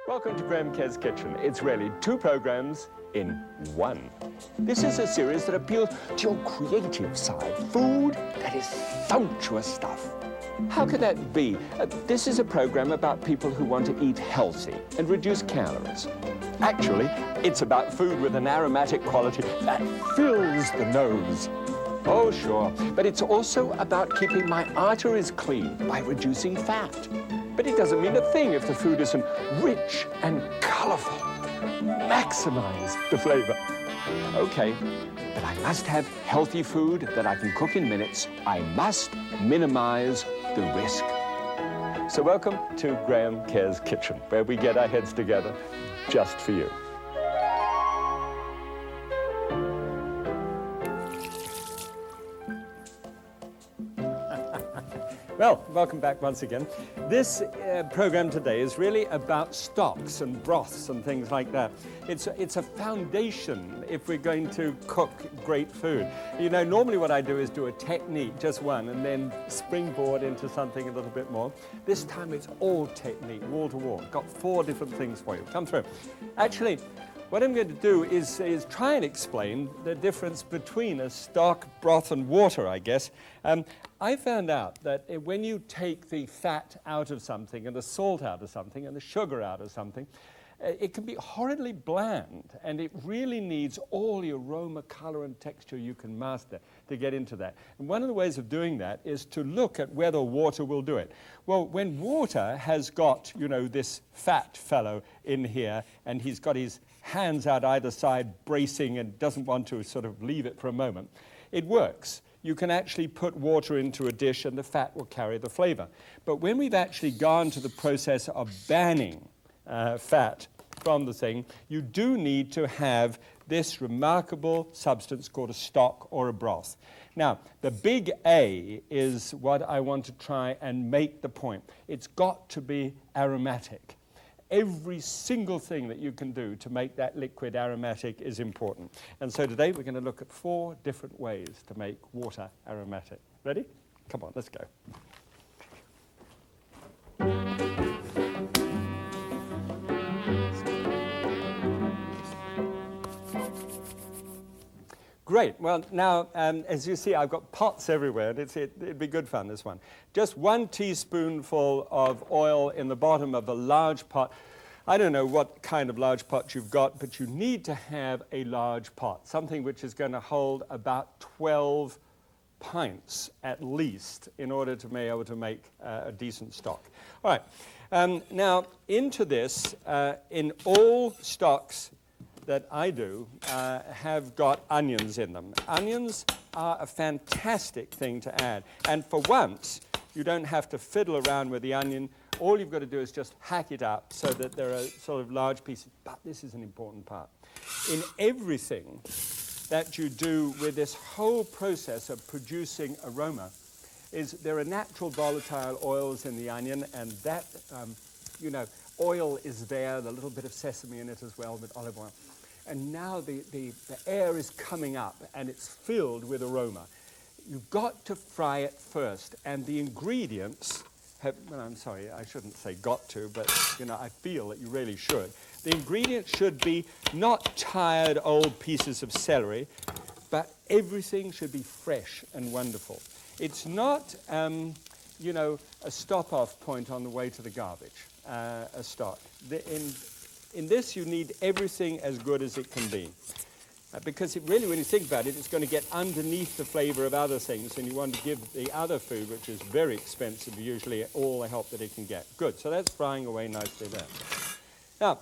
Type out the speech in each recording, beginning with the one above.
Welcome to Graham Kerr's Kitchen. It's really two programs in one. This is a series that appeals to your creative side. Food that is sumptuous stuff. How could that be? This is a program about people who want to eat healthy and reduce calories. Actually, it's about food with an aromatic quality that fills the nose. Oh, sure. But it's also about keeping my arteries clean by reducing fat. But it doesn't mean a thing if the food isn't rich and colorful. Maximize the flavor. Okay, but I must have healthy food that I can cook in minutes. I must minimize the risk. So welcome to Graham Kerr's Kitchen, where we get our heads together just for you. Well, welcome back once again. This program today is really about stocks and broths and things like that. It's a foundation if we're going to cook great food. You know, normally what I do is do a technique, just one, and then springboard into something a little bit more. This time it's all technique, wall to wall. Got 4 different things for you. Come through. Actually, what I'm going to do is try and explain the difference between a stock, broth, and water, I guess. I found out that when you take the fat out of something and the salt out of something and the sugar out of something, it can be horridly bland, and it really needs all the aroma, color, and texture you can master to get into that. And one of the ways of doing that is to look at whether water will do it. Well, when water has got, you know, this fat fellow in here, and he's got his hands out either side bracing and doesn't want to sort of leave it for a moment, it works. You can actually put water into a dish and the fat will carry the flavor. But when we've actually gone to the process of banning fat from the thing, you do need to have this remarkable substance called a stock or a broth. Now, the big A is what I want to try and make the point. It's got to be aromatic. Every single thing that you can do to make that liquid aromatic is important. And so today we're going to look at 4 different ways to make water aromatic. Ready? Come on, let's go. Great. Well, now, as you see, I've got pots everywhere, and it'd be good fun, this one. Just 1 teaspoonful of oil in the bottom of a large pot. I don't know what kind of large pot you've got, but you need to have a large pot, something which is going to hold about 12 pints at least in order to be able to make a decent stock. All right. Now, into this, in all stocks that I do have got onions in them. Onions are a fantastic thing to add. And for once, you don't have to fiddle around with the onion. All you've got to do is just hack it up so that there are sort of large pieces. But this is an important part. In everything that you do with this whole process of producing aroma, is there are natural volatile oils in the onion, and that, you know, oil is there, the little bit of sesame in it as well, with olive oil. And now the air is coming up, and it's filled with aroma. You've got to fry it first, and the ingredients have, well, I'm sorry, I shouldn't say got to, but, you know, I feel that you really should. The ingredients should be not tired old pieces of celery, but everything should be fresh and wonderful. It's not, you know, a stop-off point on the way to the garbage, a stock. In this, you need everything as good as it can be. Because it really, when you think about it, it's going to get underneath the flavor of other things, and you want to give the other food, which is very expensive, usually all the help that it can get. Good, so that's frying away nicely there. Now,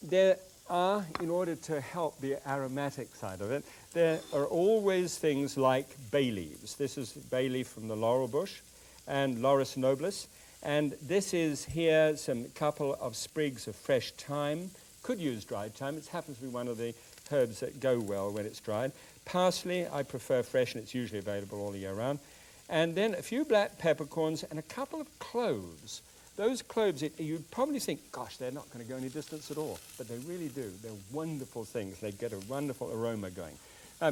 there are, in order to help the aromatic side of it, there are always things like bay leaves. This is bay leaf from the laurel bush, and Laurus nobilis. And this is here some couple of sprigs of fresh thyme. Could use dried thyme. It happens to be one of the herbs that go well when it's dried. Parsley, I prefer fresh, and it's usually available all year round. And then a few black peppercorns and a couple of cloves. Those cloves, you'd probably think, gosh, they're not going to go any distance at all. But they really do. They're wonderful things. They get a wonderful aroma going.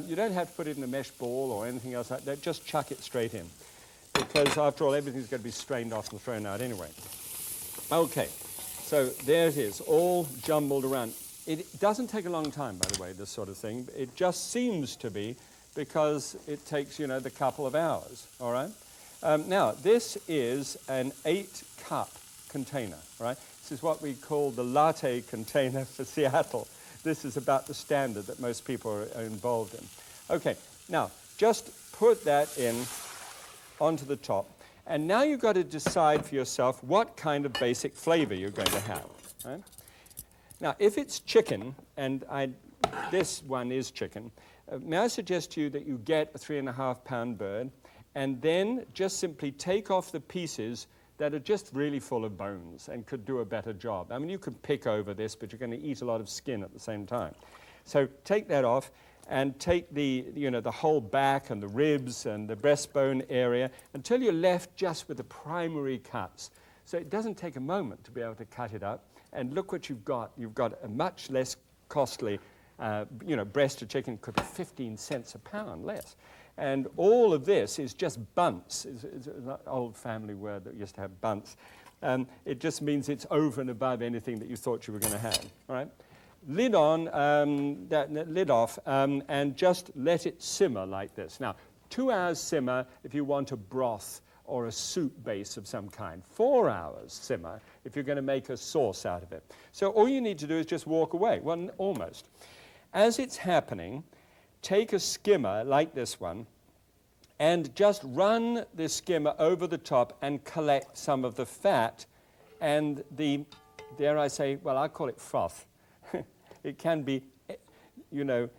You don't have to put it in a mesh ball or anything else like that. Just chuck it straight in. Because, after all, everything's going to be strained off and thrown out anyway. Okay. So there it is, all jumbled around. It doesn't take a long time, by the way, this sort of thing. It just seems to be because it takes, you know, the couple of hours, all right? Now, this is an 8-cup container, right? This is what we call the latte container for Seattle. This is about the standard that most people are involved in. Okay, now, just put that in onto the top. And now you've got to decide for yourself what kind of basic flavor you're going to have, right? Now, if it's chicken, and this one is chicken, may I suggest to you that you get a 3.5-pound bird, and then just simply take off the pieces that are just really full of bones and could do a better job. I mean, you could pick over this, but you're going to eat a lot of skin at the same time. So take that off and take the, you know, the whole back and the ribs and the breastbone area until you're left just with the primary cuts. So it doesn't take a moment to be able to cut it up. And look what you've got. You've got a much less costly, you know, breast of chicken could be 15 cents a pound less. And all of this is just bunts. It's an old family word that used to have bunts. It just means it's over and above anything that you thought you were going to have, all right? Lid on, lid off, and just let it simmer like this. Now, 2 hours simmer if you want a broth or a soup base of some kind. 4 hours simmer if you're going to make a sauce out of it. So all you need to do is just walk away, well, almost. As it's happening, take a skimmer like this one and just run the skimmer over the top and collect some of the fat and the, dare I say, well, I call it froth. It can be, you know,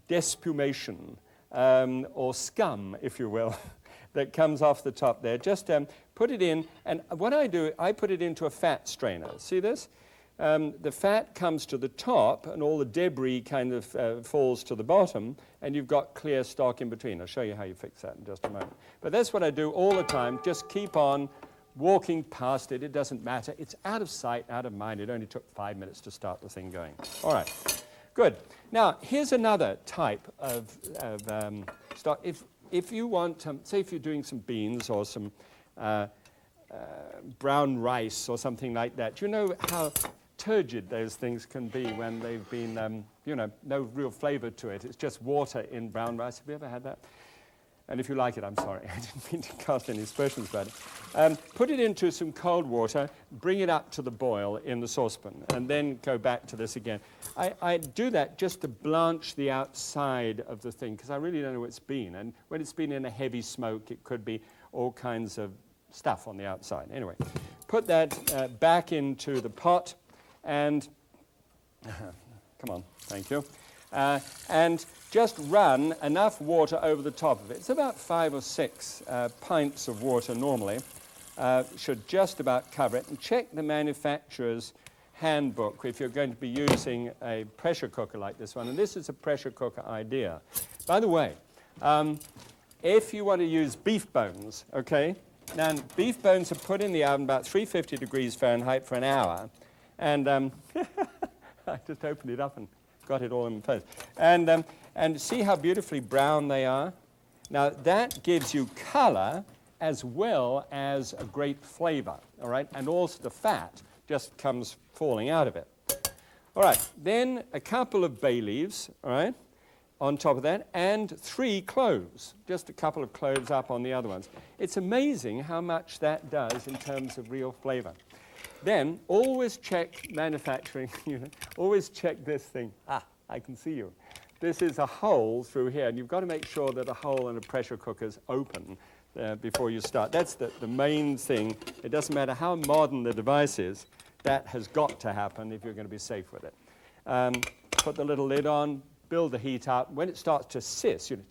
despumation or scum, if you will, that comes off the top there. Just put it in, and what I do, I put it into a fat strainer. See this? The fat comes to the top, and all the debris kind of falls to the bottom, and you've got clear stock in between. I'll show you how you fix that in just a moment. But that's what I do all the time. Just keep on walking past it. It doesn't matter. It's out of sight, out of mind. It only took 5 minutes to start the thing going. All right. Good. Now, here's another type of stock. If you want, say if you're doing some beans or some brown rice or something like that, you know how turgid those things can be when they've been, you know, no real flavor to it. It's just water in brown rice. Have you ever had that? And if you like it, I'm sorry. I didn't mean to cast any aspersions about it. Put it into some cold water, bring it up to the boil in the saucepan, and then go back to this again. I do that just to blanch the outside of the thing, because I really don't know what it's been. And when it's been in a heavy smoke, it could be all kinds of stuff on the outside. Anyway, put that back into the pot, and come on, thank you. And just run enough water over the top of it. It's about 5 or 6 pints of water normally. Should just about cover it. And check the manufacturer's handbook if you're going to be using a pressure cooker like this one. And this is a pressure cooker idea. By the way, if you want to use beef bones, okay, now beef bones are put in the oven about 350 degrees Fahrenheit for an hour. And I just opened it up and got it all in place. And see how beautifully brown they are? Now, that gives you color as well as a great flavor, all right? And also the fat just comes falling out of it. All right, then a couple of bay leaves, all right, on top of that, and 3 cloves, just a couple of cloves up on the other ones. It's amazing how much that does in terms of real flavor. Then always check manufacturing, you know, always check this thing. Ah, I can see you. This is a hole through here, and you've got to make sure that a hole in a pressure cooker is open before you start. That's the main thing. It doesn't matter how modern the device is, that has got to happen if you're going to be safe with it. Put the little lid on, build the heat up. When it starts to sizzle, you know,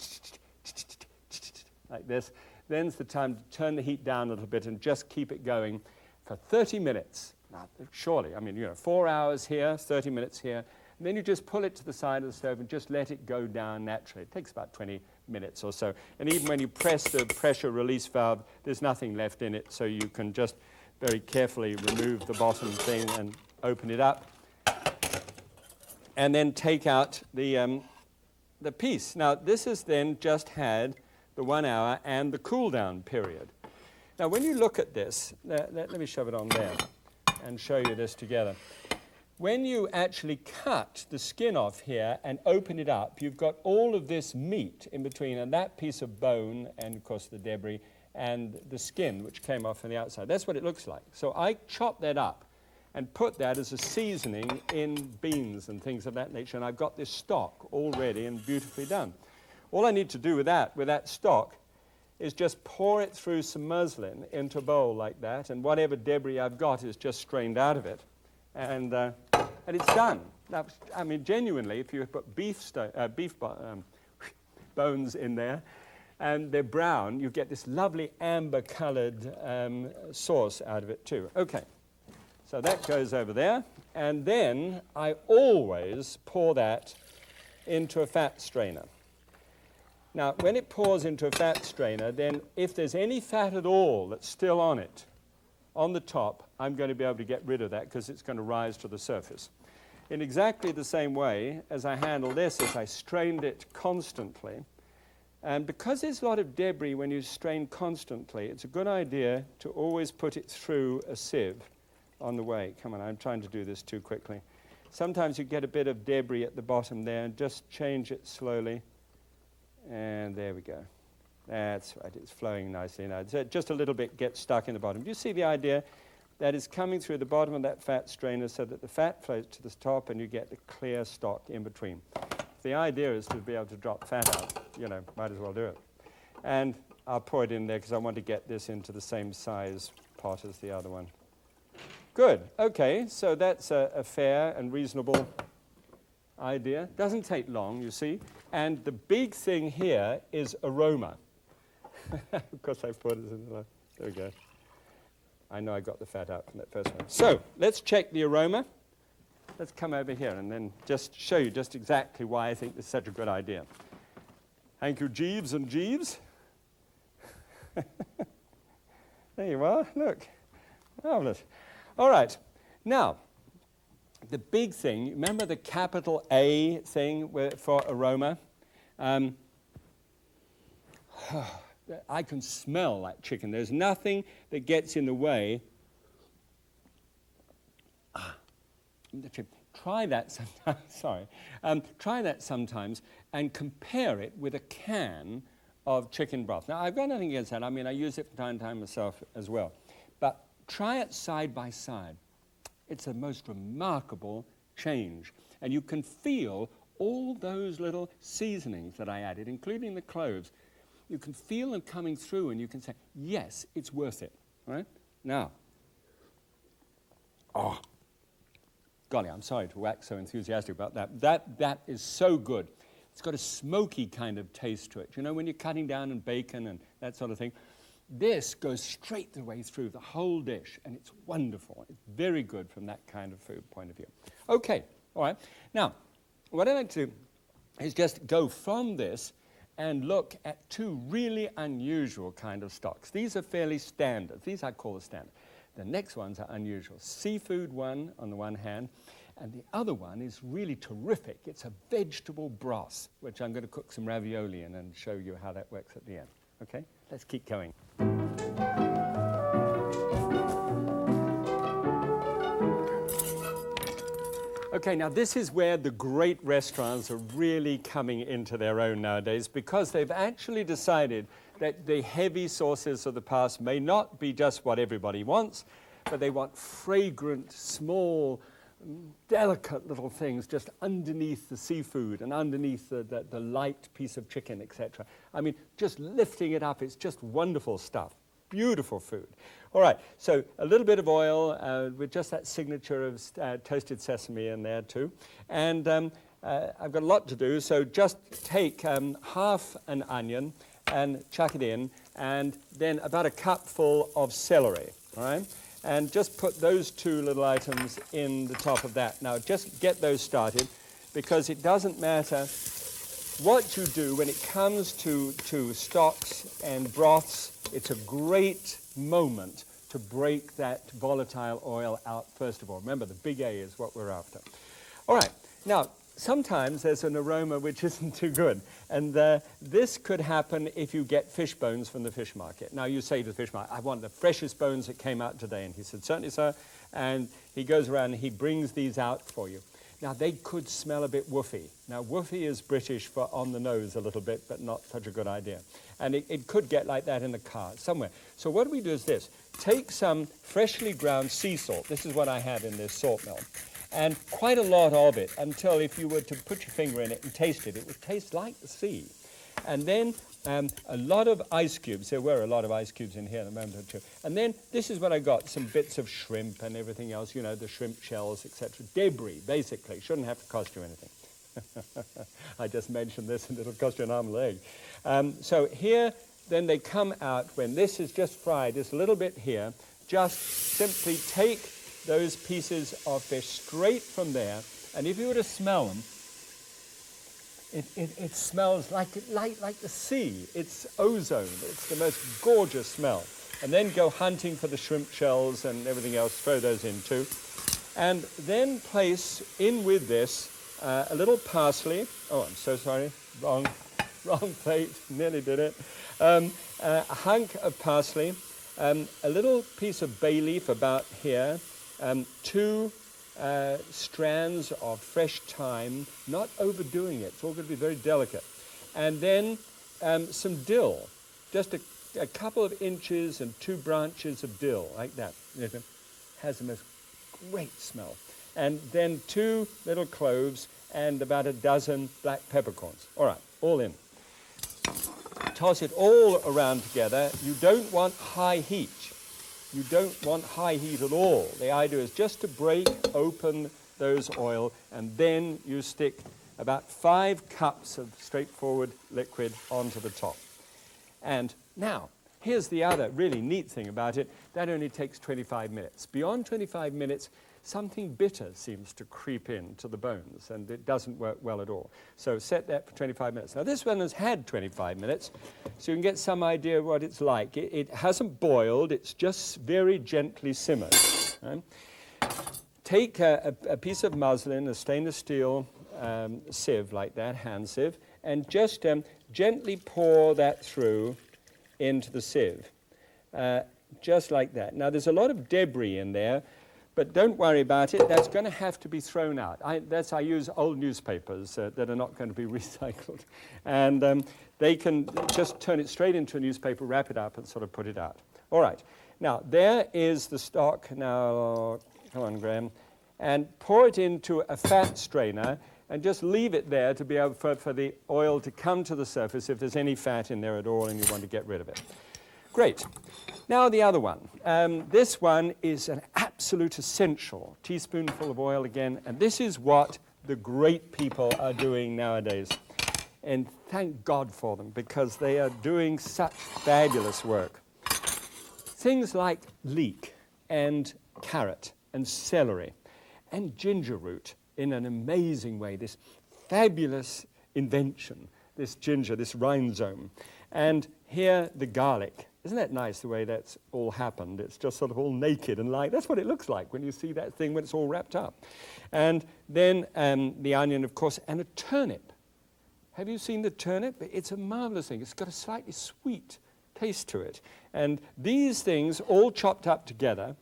like this, then's the time to turn the heat down a little bit and just keep it going for 30 minutes. Now, surely, I mean, you know, 4 hours here, 30 minutes here, and then you just pull it to the side of the stove and just let it go down naturally. It takes about 20 minutes or so. And even when you press the pressure release valve, there's nothing left in it, so you can just very carefully remove the bottom thing and open it up. And then take out the piece. Now, this has then just had the 1 hour and the cool down period. Now, when you look at this, let me shove it on there. and show you this together. When you actually cut the skin off here and open it up, you've got all of this meat in between, and that piece of bone, and of course the debris, and the skin which came off on the outside. That's what it looks like. So I chopped that up and put that as a seasoning in beans and things of that nature, and I've got this stock all ready and beautifully done. All I need to do with that stock, is just pour it through some muslin into a bowl like that, and whatever debris I've got is just strained out of it, and it's done. Now, I mean, genuinely, if you put beef bones in there, and they're brown, you get this lovely amber-colored sauce out of it too. Okay, so that goes over there, and then I always pour that into a fat strainer. Now, when it pours into a fat strainer, then if there's any fat at all that's still on it, on the top, I'm going to be able to get rid of that because it's going to rise to the surface. In exactly the same way as I handled this, as I strained it constantly, and because there's a lot of debris when you strain constantly, it's a good idea to always put it through a sieve on the way. Come on, I'm trying to do this too quickly. Sometimes you get a bit of debris at the bottom there, and just change it slowly. And there we go. That's right, it's flowing nicely now. So just a little bit gets stuck in the bottom. Do you see the idea? That is coming through the bottom of that fat strainer so that the fat flows to the top and you get the clear stock in between. The idea is to be able to drop fat out, you know, might as well do it. And I'll pour it in there because I want to get this into the same size pot as the other one. Good, okay, so that's a fair and reasonable idea. Doesn't take long, you see. And the big thing here is aroma. Of course, I put it in there. There we go. I know I got the fat out from that first one. So let's check the aroma. Let's come over here and then just show you just exactly why I think this is such a good idea. Thank you, Jeeves and Jeeves. There you are. Look. Marvelous. All right. Now, the big thing, remember the capital A thing for aroma? I can smell that chicken. There's nothing that gets in the way. Try that sometimes. Sorry. Try that sometimes and compare it with a can of chicken broth. Now, I've got nothing against that. I mean, I use it from time to time myself as well. But try it side by side. It's a most remarkable change. And you can feel all those little seasonings that I added, including the cloves. You can feel them coming through, and you can say, yes, it's worth it. Right? Now, golly, I'm sorry to wax so enthusiastic about that. That is so good. It's got a smoky kind of taste to it. You know, when you're cutting down on bacon and that sort of thing, this goes straight the way through the whole dish, and it's wonderful. It's very good from that kind of food point of view. Okay, all right. Now, what I'd like to do is just go from this and look at two really unusual kind of stocks. These are fairly standard. These I call the standard. The next ones are unusual. Seafood one on the one hand, and the other one is really terrific. It's a vegetable broth, which I'm going to cook some ravioli in and show you how that works at the end. Okay? Let's keep going. Okay, now this is where the great restaurants are really coming into their own nowadays, because they've actually decided that the heavy sauces of the past may not be just what everybody wants, but they want fragrant, small, delicate little things just underneath the seafood and underneath the light piece of chicken, etc. I mean, just lifting it up, it's just wonderful stuff. Beautiful food. All right, so a little bit of oil with just that signature of toasted sesame in there too. And I've got a lot to do, so just take half an onion and chuck it in, and then about a cupful of celery, all right? And just put those two little items in the top of that. Now, just get those started, because it doesn't matter what you do when it comes to stocks and broths. It's a great moment to break that volatile oil out first of all. Remember, the big A is what we're after. All right, now, sometimes there's an aroma which isn't too good. And this could happen if you get fish bones from the fish market. Now you say to the fish market, I want the freshest bones that came out today. And he said, certainly, sir. And he goes around and he brings these out for you. Now they could smell a bit woofy. Now woofy is British for on the nose a little bit, but not such a good idea. And it could get like that in the car somewhere. So what we do is this. Take some freshly ground sea salt. This is what I have in this salt mill. And quite a lot of it, until if you were to put your finger in it and taste it, it would taste like the sea. And then a lot of ice cubes. There were a lot of ice cubes in here in a moment or two. And then this is what I got, some bits of shrimp and everything else, you know, the shrimp shells, etc. Debris, basically. Shouldn't have to cost you anything. I just mentioned this and it'll cost you an arm and a leg. So here, then they come out when this is just fried, this little bit here, just simply take those pieces of fish straight from there, and if you were to smell them, it smells like the sea. It's ozone. It's the most gorgeous smell. And then go hunting for the shrimp shells and everything else, throw those in too. And then place in with this a little parsley. Oh, I'm so sorry, wrong plate, nearly did it. A hunk of parsley, a little piece of bay leaf about here, 2 strands of fresh thyme, not overdoing it. It's all going to be very delicate. And then some dill, just a couple of inches and 2 branches of dill, like that. It has the most great smell. And then 2 little cloves and about a dozen black peppercorns. All right, all in. Toss it all around together. You don't want high heat. You don't want high heat at all. The idea is just to break open those oil, and then you stick about 5 cups of straightforward liquid onto the top. And now, here's the other really neat thing about it. That only takes 25 minutes. Beyond 25 minutes, something bitter seems to creep into the bones, and it doesn't work well at all. So set that for 25 minutes. Now, this one has had 25 minutes, so you can get some idea of what it's like. It hasn't boiled. It's just very gently simmered. Right? Take a piece of muslin, a stainless steel sieve like that, hand sieve, and just gently pour that through into the sieve, just like that. Now, there's a lot of debris in there, but don't worry about it. That's going to have to be thrown out. I use old newspapers that are not going to be recycled. And they can just turn it straight into a newspaper, wrap it up, and sort of put it out. All right. Now, there is the stock. Now, come on, Graham. And pour it into a fat strainer and just leave it there to be able for the oil to come to the surface if there's any fat in there at all and you want to get rid of it. Great. Now the other one. This one is an absolute essential. Teaspoonful of oil again. And this is what the great people are doing nowadays. And thank God for them, because they are doing such fabulous work. Things like leek and carrot and celery and ginger root in an amazing way. This fabulous invention, this ginger, this rhizome. And here, the garlic. Isn't that nice, the way that's all happened? It's just sort of all naked and light. That's what it looks like when you see that thing when it's all wrapped up. And then the onion, of course, and a turnip. Have you seen the turnip? It's a marvelous thing. It's got a slightly sweet taste to it. And these things, all chopped up together,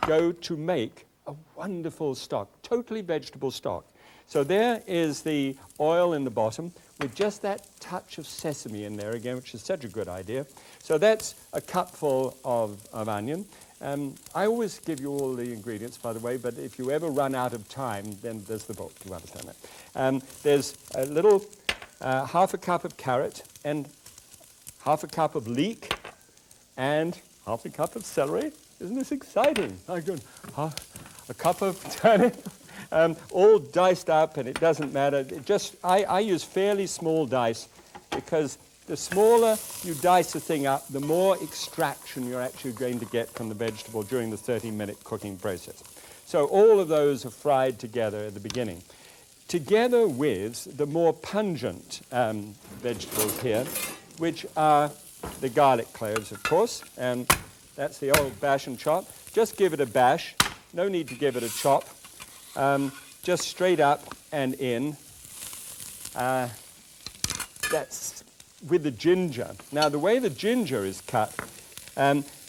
go to make a wonderful stock, totally vegetable stock. So there is the oil in the bottom with just that touch of sesame in there again, which is such a good idea. So that's a cupful of onion. I always give you all the ingredients, by the way, but if you ever run out of time, then there's the book. You understand that. There's a little half a cup of carrot and half a cup of leek and half a cup of celery. Isn't this exciting? My good. A cup of turnip. All diced up, and it doesn't matter. I use fairly small dice, because the smaller you dice a thing up, the more extraction you're actually going to get from the vegetable during the 30-minute cooking process. So all of those are fried together at the beginning, together with the more pungent vegetables here, which are the garlic cloves, of course, and that's the old bash and chop. Just give it a bash. No need to give it a chop. Just straight up and in, That's with the ginger. Now, the way the ginger is cut,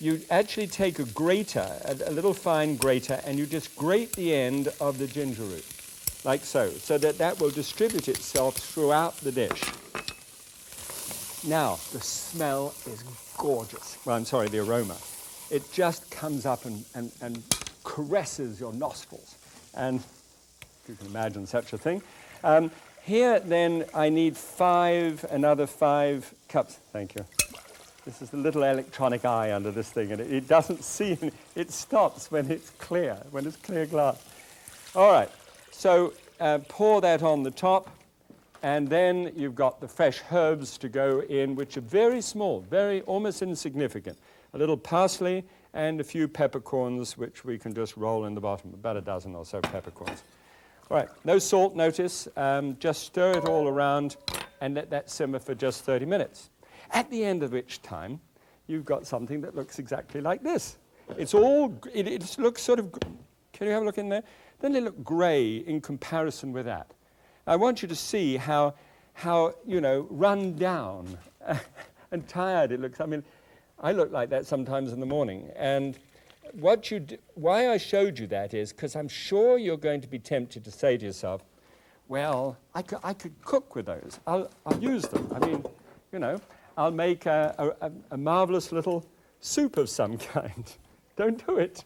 you actually take a grater, a little fine grater, and you just grate the end of the ginger root, like so that that will distribute itself throughout the dish. Now, the smell is gorgeous. Well, I'm sorry, the aroma. It just comes up and caresses your nostrils. And if you can imagine such a thing. Here, then, I need another 5 cups. Thank you. This is the little electronic eye under this thing, and it doesn't see, it stops when it's clear glass. All right, so pour that on the top, and then you've got the fresh herbs to go in, which are very small, almost insignificant. A little parsley and a few peppercorns, which we can just roll in the bottom, about a dozen or so peppercorns. All right, no salt, notice. Just stir it all around and let that simmer for just 30 minutes. At the end of which time, you've got something that looks exactly like this. It looks sort of, can you have a look in there? Then they look gray in comparison with that. I want you to see how run down and tired it looks. I mean, I look like that sometimes in the morning. And why I showed you that is because I'm sure you're going to be tempted to say to yourself, well, I could cook with those. I'll use them. I mean, I'll make a marvelous little soup of some kind. Don't do it.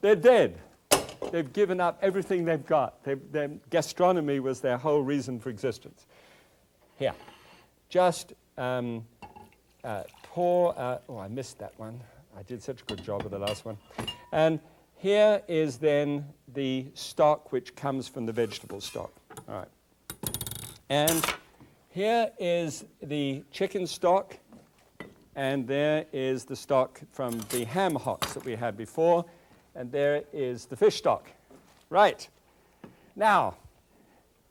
They're dead. They've given up everything they've got. Their gastronomy was their whole reason for existence. Here, just pour, I missed that one. I did such a good job with the last one. And here is then the stock which comes from the vegetable stock. All right. And here is the chicken stock, and there is the stock from the ham hocks that we had before, and there is the fish stock. Right. Now,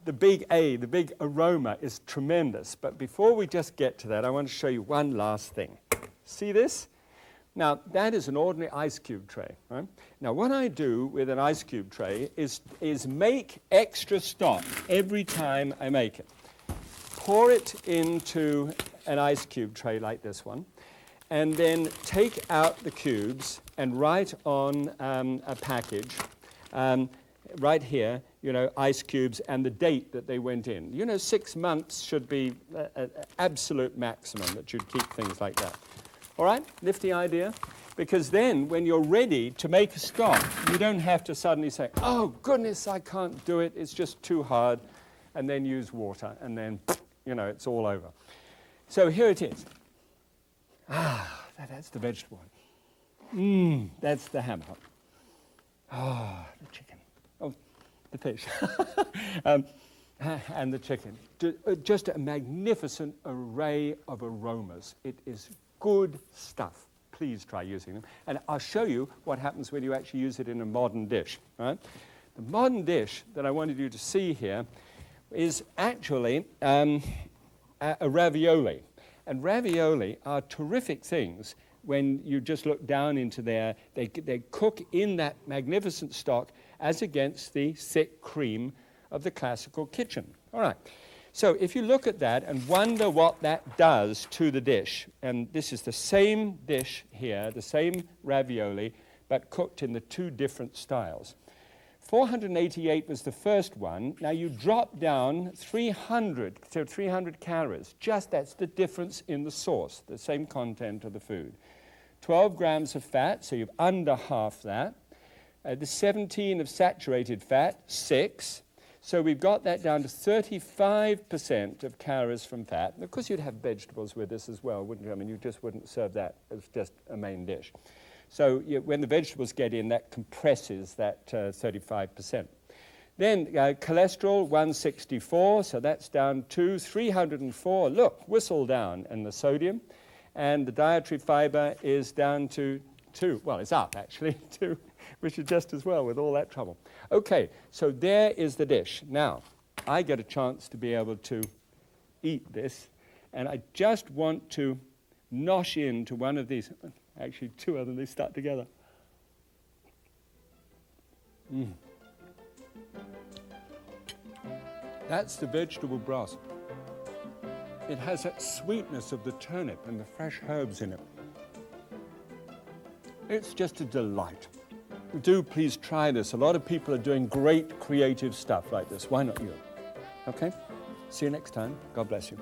the big aroma is tremendous, but before we just get to that, I want to show you one last thing. See this? Now, that is an ordinary ice cube tray. Right? Now, what I do with an ice cube tray is make extra stock every time I make it. Pour it into an ice cube tray like this one, and then take out the cubes and write on a package, right here, ice cubes and the date that they went in. 6 months should be an absolute maximum that you'd keep things like that. All right, nifty idea, because then when you're ready to make a stock, you don't have to suddenly say, oh goodness, I can't do it, it's just too hard, and then use water, and then, it's all over. So here it is. That's the vegetable one. That's the ham hock. The chicken. Oh, the fish. And the chicken. Just a magnificent array of aromas. It is good stuff. Please try using them. And I'll show you what happens when you actually use it in a modern dish. Right? The modern dish that I wanted you to see here is actually a ravioli. And ravioli are terrific things when you just look down into there. They cook in that magnificent stock as against the thick cream of the classical kitchen. All right. So if you look at that and wonder what that does to the dish, and this is the same dish here, the same ravioli, but cooked in the 2 different styles. 488 was the first one. Now you drop down 300 calories. Just that's the difference in the sauce, the same content of the food. 12 grams of fat, so you've under half that. The 17 of saturated fat, 6. So we've got that down to 35% of calories from fat. And of course, you'd have vegetables with this as well, wouldn't you? I mean, you just wouldn't serve that as just a main dish. So when the vegetables get in, that compresses that 35%. Then cholesterol, 164, so that's down to 304. Look, whistle down in the sodium. And the dietary fiber is down to 2. Well, it's up, actually, 2, which is just as well with all that trouble. Okay, so there is the dish. Now, I get a chance to be able to eat this, and I just want to nosh into one of these. Actually, 2 of them, they start together. That's the vegetable broth. It has that sweetness of the turnip and the fresh herbs in it. It's just a delight. Do please try this. A lot of people are doing great creative stuff like this. Why not you? Okay? See you next time. God bless you.